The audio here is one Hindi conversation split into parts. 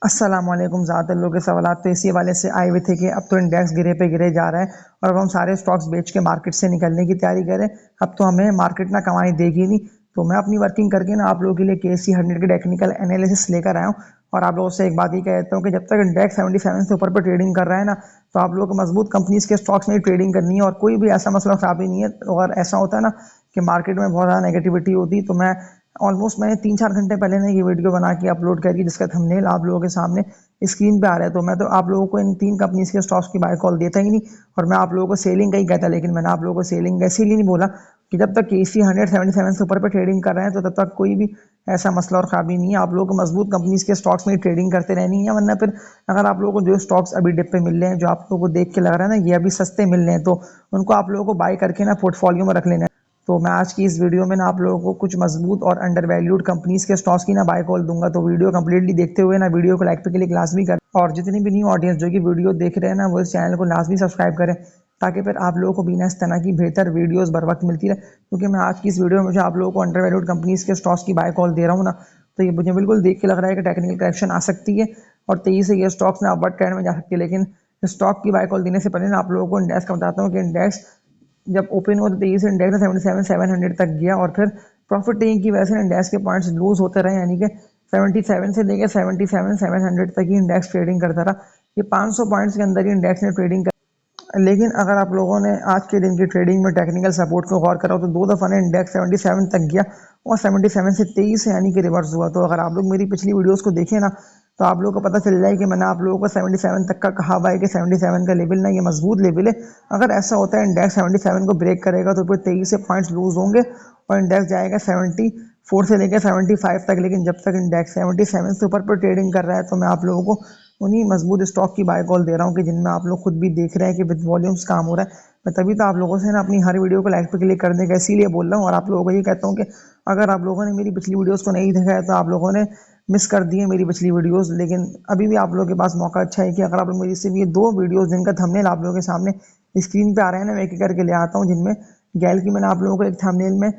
अस्सलाम वालेकुम। ज़्यादातर लोगों के सवालात तो इसी हवाले से आए हुए थे कि अब तो इंडेक्स गिरे पे गिरे जा रहा है और अब हम सारे स्टॉक्स बेच के मार्केट से निकलने की तैयारी करें। अब तो हमें मार्केट ना कमाई देगी नहीं। तो मैं अपनी वर्किंग करके ना आप लोगों के लिए KC 100 के टेक्निकल एनालिसिस लेकर आया हूँ। और आप लोगों से एक बात ही कहता हूँ कि जब तक इंडेक्स 77 से ऊपर पर ट्रेडिंग कर रहा है ना, तो आप लोगों को मजबूत कंपनीज के स्टॉक्स में ही ट्रेडिंग करनी है और कोई भी ऐसा मसला खराबी नहीं है। और ऐसा होता है ना कि मार्केट में बहुत ज़्यादा नेगेटिविटी होती, तो मैंने 3-4 घंटे पहले ना ये वीडियो बना के अपलोड करी, जिसका थंबनेल आप लोगों के सामने स्क्रीन पे आ रहा है। तो मैं तो आप लोगों को इन 3 कंपनीज के स्टॉक्स की बाय कॉल देता ही नहीं और मैं आप लोगों को सेलिंग का ही कहता। लेकिन मैंने आप लोगों को सेलिंग इसीलिए नहीं बोला कि जब तक KC 177 से ऊपर पे ट्रेडिंग कर रहे हैं तो तब तक कोई भी ऐसा मसला और खराबी नहीं है। आप लोगों को मजबूत कंपनीज के स्टॉक्स में ही ट्रेडिंग करते रहनी है, वरना फिर अगर आप लोगों को जो स्टॉक्स अभी डिप पे मिल रहे हैं, जो आप लोगों को देख के लग रहा है ना ये अभी सस्ते मिल रहे हैं, तो उनको आप लोगों को बाय करके ना पोर्टफोलियो में रख लेना है। तो मैं आज की इस वीडियो में ना आप लोगों को कुछ मजबूत और अंडर वैल्यूड कंपनीज के स्टॉक्स की ना बाय कॉल दूंगा। तो वीडियो कंप्लीटली देखते हुए ना वीडियो को लाइक पे क्लिक लाजमी कर, और जितनी भी न्यू ऑडियंस जो कि वीडियो देख रहे हैं ना वो इस चैनल को लाजमी सब्सक्राइब करें, ताकि फिर आप लोगों को बिना इस तरह की बेहतर वीडियोस बर वक्त मिलती रहे। क्योंकि मैं आज की इस वीडियो में जो आप लोगों को अंडर वैल्यूड कंपनीज के स्टॉक्स की बाय कॉल दे रहा हूँ ना, तो ये मुझे बिल्कुल देख के लग रहा है कि टेक्निकल करेक्शन आ सकती है और तेजी से ये स्टॉक्स ना अपवर्ड ट्रेंड में जा सकती है। लेकिन स्टॉक की बाय कॉल देने से पहले ना आप लोगों को इंडेक्स का बताता हूँ कि इंडेक्स जब ओपन हुआ तो तेजी से इंडेक्स 77-700 तक गया और फिर प्रॉफिट टेकिंग की वजह से इंडेक्स के पॉइंट्स लूज होते रहे, यानी कि 77 से लेकर 77-700 तक ही इंडेक्स ट्रेडिंग करता रहा। ये 500 पॉइंट्स के अंदर ही इंडेक्स ने ट्रेडिंग कर। लेकिन अगर आप लोगों ने आज के दिन की ट्रेडिंग में टेक्निकल सपोर्ट को गौर करा तो दो दफा ने इंडेक्स 77 तक गया और 77 से 23 यानी कि रिवर्स हुआ। तो अगर आप लोग मेरी पिछली वीडियोस को देखें ना, तो आप लोगों को पता चल जाए कि मैंने आप लोगों को 77 तक का कहा हुआ है कि 77 का लेवल ना ये मजबूत लेवल है। अगर ऐसा होता है इंडेक्स 77 को ब्रेक करेगा तो फिर 23 से पॉइंट्स लूज होंगे और इंडेक्स जाएगा 74 से लेकर 75 तक। लेकिन जब तक इंडेक्स 77 से ऊपर पर ट्रेडिंग कर रहा है तो मैं आप लोगों को उन्हीं मजबूत स्टॉक की बाय कॉल दे रहा हूँ कि जिनमें आप लोग खुद भी देख रहे हैं कि विद वॉल्यूम्स काम हो रहा है। मैं तभी तो आप लोगों से ना अपनी हर वीडियो को लाइक पे क्लिक करने का इसीलिए बोल रहा हूँ और आप लोगों को ये कहता हूँ कि अगर आप लोगों ने मेरी पिछली वीडियोस को नहीं देखा है तो आप लोगों ने मिस कर दी है मेरी पिछली वीडियोस। लेकिन अभी भी आप लोगों के पास मौका अच्छा है कि अगर आप लोग मेरी सिर्फ ये 2 वीडियोस जिनका थंबनेल आप लोगों के सामने स्क्रीन पे आ रहे हैं ना, मैं एक एक करके ले आता हूँ। जिनमें गैल की मैंने आप लोगों को एक थंबनेल में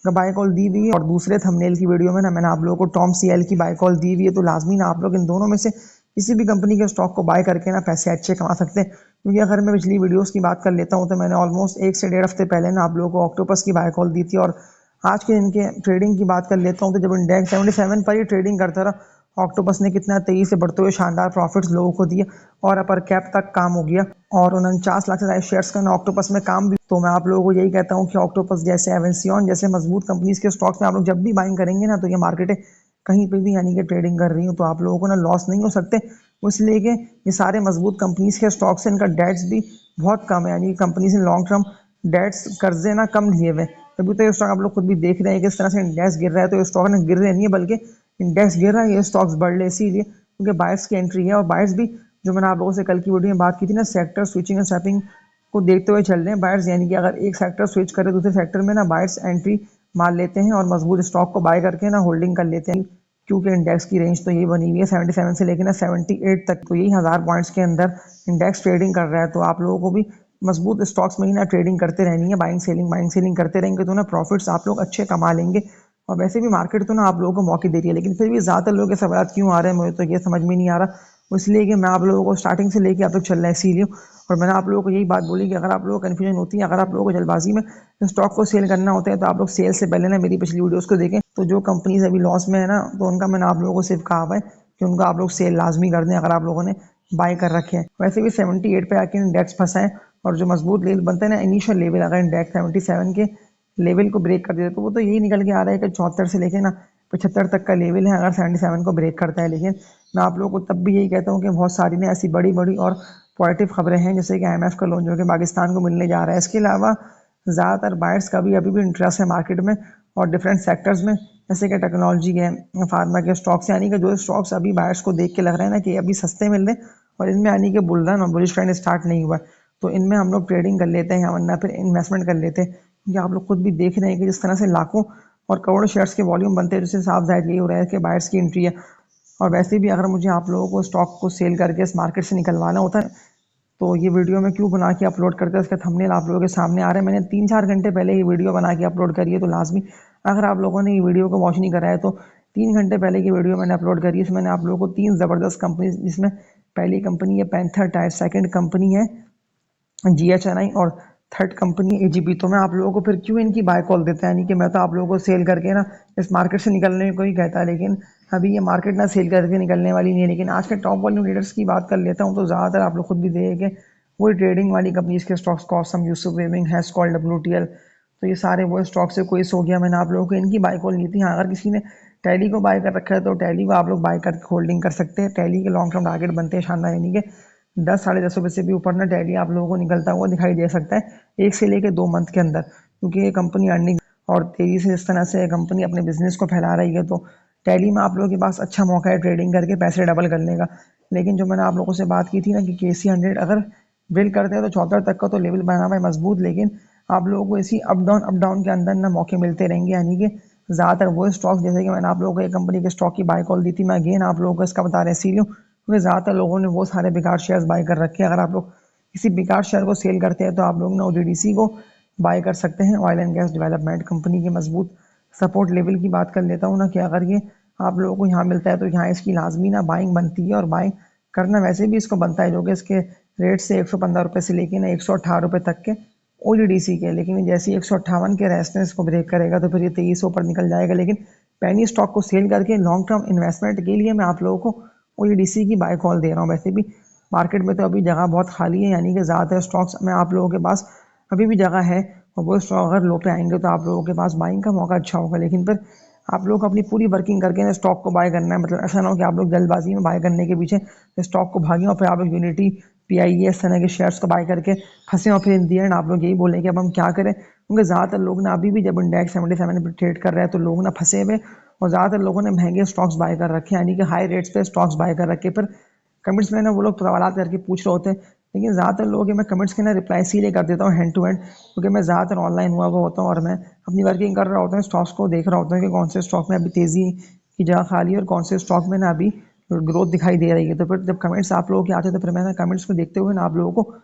बाय कॉल दी हुई है और दूसरे थंबनेल की वीडियो में ना मैंने आप लोगों को TOMCL की बाय कॉल दी हुई है। तो लाजमी ना आप लोग इन दोनों में से किसी भी कंपनी के स्टॉक को बाय करके ना पैसे अच्छे कमा सकते हैं। क्योंकि अगर मैं पिछली वीडियोस की बात कर लेता हूँ तो मैंने ऑलमोस्ट 1 से 1.5 हफ्ते पहले ना आप लोगों को ऑक्टोपस की बाय कॉल दी थी। और आज के दिन के ट्रेडिंग की बात कर लेता हूँ तो जब इंडेक्स 77 पर ही ट्रेडिंग करता रहा, ऑक्टोपस ने कितना तेजी से बढ़ते हुए शानदार प्रॉफिट्स लोगों को दिए और अपर कैप तक काम हो गया और 49 लाख से ज्यादा शेयर्स का ना ऑक्टोपस में काम भी। तो मैं आप लोगों को यही कहता हूँ कि ऑक्टोपस जैसे एवेंसियन जैसे मजबूत कंपनीज के स्टॉक्स में आप लोग जब भी बाइंग करेंगे ना, तो ये मार्केट कहीं पे भी यानी कि ट्रेडिंग कर रही हूँ तो आप लोगों को ना लॉस नहीं हो सकते। इसलिए कि ये सारे मजबूत कंपनीज के स्टॉक्स हैं, इनका डेट्स भी बहुत कम है, यानी कंपनीज ने लॉन्ग टर्म डेट्स कर्जे ना कम लिए हुए। तभी तो ये स्टॉक आप लोग खुद भी देख रहे हैं कि इस तरह से इंडेक्स गिर रहा है। तो ये स्टॉक ना गिर रहे नहीं है बल्कि इंडेक्स गिर रहा है, ये स्टॉक्स बढ़ रहे इसीलिए क्योंकि बायर्स की एंट्री है। और बायर्स भी जो मैंने आप लोगों से कल की वीडियो में बात की थी ना, सेक्टर स्विचिंग और स्वैपिंग को देखते हुए चल रहे हैं बायर्स, यानी कि अगर एक सेक्टर स्विच करे दूसरे सेक्टर में ना बायर्स एंट्री मार लेते हैं और मजबूत स्टॉक को बाय करके ना होल्डिंग कर लेते हैं। क्योंकि इंडेक्स की रेंज तो ये बनी हुई है 77 से लेकर ना 78 तक, तो यही 1000 पॉइंट्स के अंदर इंडेक्स ट्रेडिंग कर रहा है। तो आप लोगों को भी मजबूत स्टॉक्स में ही ना ट्रेडिंग करते रहनी है, बाइंग सेलिंग करते रहेंगे तो ना प्रॉफिट्स आप लोग अच्छे कमा लेंगे। और वैसे भी मार्केट तो ना आप लोगों को मौके दे रही है, लेकिन फिर भी ज्यादातर लोगों के सवाल क्यों आ रहे हैं मुझे तो ये समझ में नहीं आ रहा। इसलिए कि मैं आप लोगों को स्टार्टिंग से लेके आप तक चल रहा है इसीलिए। और मैंने आप लोगों को यही बात बोली कि अगर आप लोगों को कन्फ्यूजन होती है, अगर आप लोगों को जल्दबाजी में स्टॉक को सेल करना होता है, तो आप लोग सेल से पहले ना मेरी पिछली वीडियोस को देखें। तो जो कंपनीज अभी लॉस में है ना, तो उनका मैंने आप लोगों को सिर्फ कहा हुआ है कि उनका आप लोग सेल लाजमी कर दें अगर आप लोगों ने बाय कर रखे हैं। वैसे भी 78 पे आके इंडेक्स फंसा है और जो मजबूत लेवल बनता है ना इनिशियल लेवल, अगर इंडेक्स 77 के लेवल को ब्रेक कर देता तो वो तो यही निकल के आ रहा है कि 74 से लेके ना 75 तक का लेवल है अगर 77 को ब्रेक करता है। लेकिन मैं आप लोगों को तब भी यही कहता हूँ कि बहुत सारी ना ऐसी बड़ी बड़ी और पॉजिटिव खबरें हैं, जैसे कि IMF का लोन जो कि पाकिस्तान को मिलने जा रहा है। इसके अलावा ज़्यादातर बायर्स का भी अभी भी इंटरेस्ट है मार्केट में और डिफरेंट सेक्टर्स में, जैसे कि टेक्नोलॉजी है, फार्मा के स्टॉक्स, यानी कि जो स्टॉक्स अभी बायर्स को देख के लग रहे हैं ना कि अभी सस्ते मिल रहे हैं और इनमें यानी कि बुल रन और बुलिश ट्रेंड स्टार्ट नहीं हुआ है, तो इनमें हम लोग ट्रेडिंग कर लेते हैं वरना फिर इन्वेस्टमेंट कर लेते हैं। क्योंकि आप लोग खुद भी देख रहे हैं कि जिस तरह से लाखों और करोड़ों शेयर्स के वॉल्यूम बनते हैं, जिससे साफ जाहिर यही हो रहा है कि बायर्स की एंट्री है। और वैसे भी अगर मुझे आप लोगों को स्टॉक को सेल करके इस मार्केट से निकलवाना होता है तो ये वीडियो मैं क्यों बना के अपलोड करते हैं, उसका थंबनेल आप लोगों के सामने आ रहा है। मैंने 3-4 घंटे पहले ये वीडियो बना के अपलोड करी है। तो लाजमी अगर आप लोगों ने ये वीडियो को वॉच नहीं करा है तो 3 घंटे पहले की वीडियो मैंने अपलोड करी है। इसमें मैंने आप लोगों को 3 ज़बरदस्त कंपनी, जिसमें पहली कंपनी है पैंथर टायर, सेकंड कंपनी है GHNI और थर्ड कंपनी AGP। तो मैं आप लोगों को फिर क्यों इनकी बाय कॉल देता है, यानी कि मैं तो आप लोगों को सेल करके ना इस मार्केट से निकलने को ही कहता है, लेकिन अभी ये मार्केट ना सेल करके निकलने वाली नहीं है। लेकिन आज के टॉप वॉल्यूम लीडर्स की बात कर लेता हूँ, तो ज़्यादातर आप लोग खुद भी देखें वही ट्रेडिंग वाली कंपनीज के स्टॉक्स, कॉसम, यूसुफ वेविंग, हैस्कॉल, WTL, तो ये सारे वो स्टॉक्स से कोई सो गया। मैंने आप लोगों को इनकी बाय कॉल ली थी। हाँ, अगर किसी ने टैली को बाय कर रखा है तो टैली को आप लोग बाय करके होल्डिंग कर सकते हैं। टैली के लॉन्ग टर्म टारगेट बनते हैं शानदार, यानी कि 10 साढ़े 10 रुपये से भी ऊपर ना टैली आप लोगों को निकलता हुआ दिखाई दे सकता है 1 से लेकर 2 मंथ के अंदर, क्योंकि ये कंपनी अर्निंग और तेजी से इस तरह से कंपनी अपने बिजनेस को फैला रही है। तो टैली में आप लोगों के पास अच्छा मौका है ट्रेडिंग करके पैसे डबल करने का। लेकिन जो मैंने आप लोगों से बात की थी ना कि KC 100 अगर बिल्ड करते हैं तो 74 तक का तो लेवल बना हुआ है मजबूत, लेकिन आप लोगों को इसी अप डाउन के अंदर ना मौके मिलते रहेंगे, यानी कि ज़्यादातर वो स्टॉक, जैसे कि मैंने आप लोगों को एक कंपनी के स्टॉक की बाय कॉल दी थी, मैं अगेन आप लोगों को इसका बता रहा इसीलिए क्योंकि ज़्यादातर लोगों ने वो सारे बेकार शेयर्स बाय कर रखे हैं। अगर आप लोग किसी बेकार शेयर को सेल करते हैं तो आप लोग ना OGDC को बाय कर सकते हैं, oil and gas development company के मजबूत सपोर्ट लेवल की बात कर लेता हूँ ना कि अगर ये आप लोगों को यहाँ मिलता है तो यहाँ इसकी लाजमी ना बाइंग बनती है, और बाइंग करना वैसे भी इसको बनता है, जो कि इसके रेट से 115 रुपये से लेके ना 118 रुपये तक के OGDC के। लेकिन जैसे 158 के रेजिस्टेंस को ब्रेक करेगा तो फिर ये 2300 पर निकल जाएगा। लेकिन पैनी स्टॉक को सेल करके लॉन्ग टर्म इन्वेस्टमेंट के लिए मैं आप लोगों को OGDC की बाय कॉल दे रहा हूँ। वैसे भी मार्केट में तो अभी जगह बहुत खाली है, यानी कि ज़्यादातर स्टॉक्स में आप लोगों के पास अभी भी जगह है, और वो स्टॉक अगर लो पे आएंगे तो आप लोगों के पास बाइंग का मौका अच्छा होगा। लेकिन फिर आप लोग अपनी पूरी वर्किंग करके ना स्टॉक को बाय करना है, मतलब ऐसा ना हो कि आप लोग जल्दबाजी में बाय करने के पीछे स्टॉक को भागें और फिर आप लोग यूनिटी, PIE इस तरह के शेयर्स को बाय करके फंसे, और फिर इन दी एंड आप लोग यही बोले कि अब हम क्या करें, क्योंकि ज़्यादातर लोग ना अभी भी जब इंडेक्स 77 पे ट्रेड कर रहे हैं तो लोग ना फंसे हुए, और ज़्यादातर लोगों ने महंगे स्टॉक्स बाय कर रखे हैं, यानी कि हाई रेट्स पे स्टॉक्स बाय कर रखे। फिर कमेंट्स में ना वो लोग सवाल करके पूछ रहे होते हैं, लेकिन ज़्यादातर लोगों के मैं कमेंट्स के ना रिप्लाई इसीलिए कर देता हूँ हैंड टू हैंड, क्योंकि मैं ज़्यादातर ऑनलाइन हुआ हुआ होता हूँ और मैं अपनी वर्किंग कर रहा होता हूँ, स्टॉक्स को देख रहा होता हूँ कि कौन से स्टॉक में अभी तेज़ी की जगह खाली है और कौन से स्टॉक में ना अभी ग्रोथ दिखाई दे रही है। तो फिर जब कमेंट्स आप लोगों के आते हैं तो फिर मैं ना कमेंट्स को देखते हुए ना आप लोगों को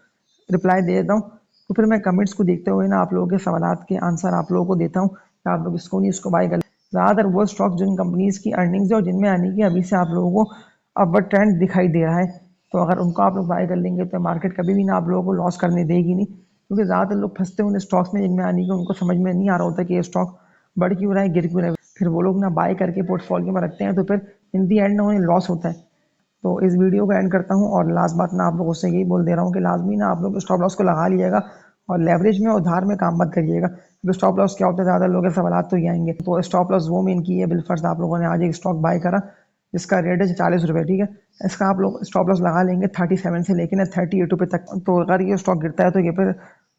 रिप्लाई दे देता हूँ। तो फिर मैं कमेंट्स को देखते हुए ना आप लोगों के सवालात के आंसर आप लोगों को देता हूँ कि आप लोग इसको नहीं इसको बाय कर। ज़्यादातर वो स्टॉक जिन कंपनीज की अर्निंग्स है और जिनमें आने की अभी से आप लोगों को अपवर्ड ट्रेंड दिखाई दे रहा है, तो अगर उनको आप लोग बाय कर लेंगे तो मार्केट कभी भी ना आप लोगों को लॉस करने देगी नहीं, क्योंकि ज़्यादातर लोग फंसते हैं उन स्टॉक्स में जिनमें आने की उनको समझ में नहीं आ रहा होता कि ये स्टॉक बढ़ क्यों रहा है, गिर क्यों रहा है। फिर वो लोग ना बाय करके पोर्टफोलियो में रखते हैं, तो फिर इन दी एंड ना उन्हें लॉस होता है। तो इस वीडियो को एंड करता हूँ, और लास्ट बात ना आप लोगों से यही बोल दे रहा हूँ कि लाजमी ना आप लोग स्टॉप लॉस को लगा लीजिएगा, और लेवरेज में और उधार में काम मत करिएगा। तो स्टॉप लॉस क्या होता है, ज़्यादा लोगों के सवाल तो ये आएंगे। तो स्टॉप लॉस वो मेन की है, बिलफर्ज आप लोगों ने आज एक स्टॉक बाय करा जिसका रेट है 40 रुपये, ठीक है, इसका आप लोग स्टॉप लॉस लगा लेंगे 37 से लेकर ना 38 रुपये तक। तो अगर ये स्टॉक गिरता है तो ये फिर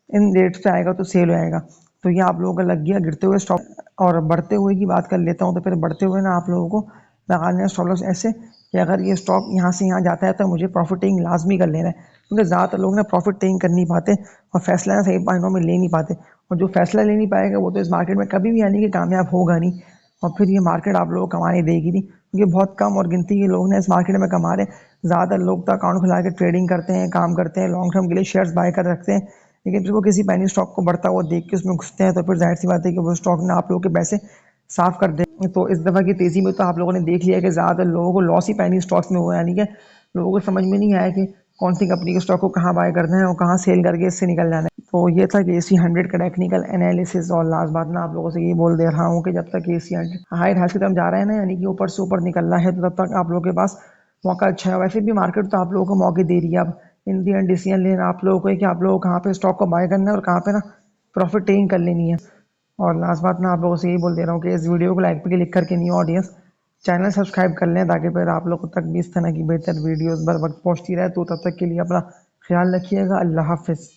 इन रेट्स पे आएगा तो सेल हो जाएगा। तो ये आप लोगों का लग गया गिरते हुए स्टॉक। और बढ़ते हुए की बात कर लेता हूँ, तो फिर बढ़ते हुए ना आप लोगों को लगाने हैं स्टॉप लॉस ऐसे कि अगर ये स्टॉक यहाँ से यहाँ जाता है तो मुझे प्रॉफिट टेकिंग लाजमी कर लेना है, क्योंकि ज़्यादातर लोग ना प्रॉफिट टेकिंग कर नहीं पाते और फैसला ना सही मायनों में ले नहीं पाते, और जो फैसला ले नहीं पाएगा वो तो इस मार्केट में कभी भी यानी कि कामयाब होगा नहीं, और फिर ये मार्केट आप लोगों को कमाने देगी नहीं, क्योंकि बहुत कम और गिनती के लोग ने इस मार्केट में कमा रहे हैं। ज़्यादातर लोग तो अकाउंट खुला के ट्रेडिंग करते हैं, काम करते हैं, लॉन्ग टर्म के लिए शेयर्स बाय कर रखते हैं, लेकिन फिर वो किसी पैनी स्टॉक को बढ़ता हुआ देख के उसमें घुसते हैं, तो फिर जाहिर सी बात है कि वो स्टॉक ना आप लोगों के पैसे साफ कर दे। तो इस दफ़ा की तेज़ी में तो आप लोगों ने देख लिया कि ज़्यादातर लोगों को लॉस ही पैनी स्टॉक्स में हुआ, यानी कि लोगों को समझ में नहीं आया कि कौन सी कंपनी के स्टॉक को कहाँ बाय करना है और कहाँ सेल करके इससे निकल जाना है। तो ये था KC 100 का टेक्निकल एनालिसिस। और लास्ट बात ना आप लोगों से ये बोल दे रहा हूँ कि जब तक KC 100 हाई हाइट्स की तरफ जा रहे हैं ना, यानी कि ऊपर से ऊपर निकल रहा है, तो तब तक आप लोगों के पास मौका अच्छा है। वैसे भी मार्केट तो आप लोगों को मौके दे रही है, अब इन दी एंड डिसीजन लेना आप लोगों को है कि आप लोगों को कहाँ पे स्टॉक को बाय करना है और कहाँ पे ना प्रॉफिट टेकिंग कर लेनी है। और लास्ट बात मैं आप लोगों से यही बोल दे रहा हूँ कि इस वीडियो को लाइक पे क्लिक करके न्यू ऑडियंस चैनल सब्सक्राइब कर लें, ताकि फिर आप लोगों तक भी इस तरह की बेहतर वीडियोस बर वक्त पहुँचती रहे। तो तब तक के लिए अपना ख्याल रखिएगा। अल्लाह हाफिज़।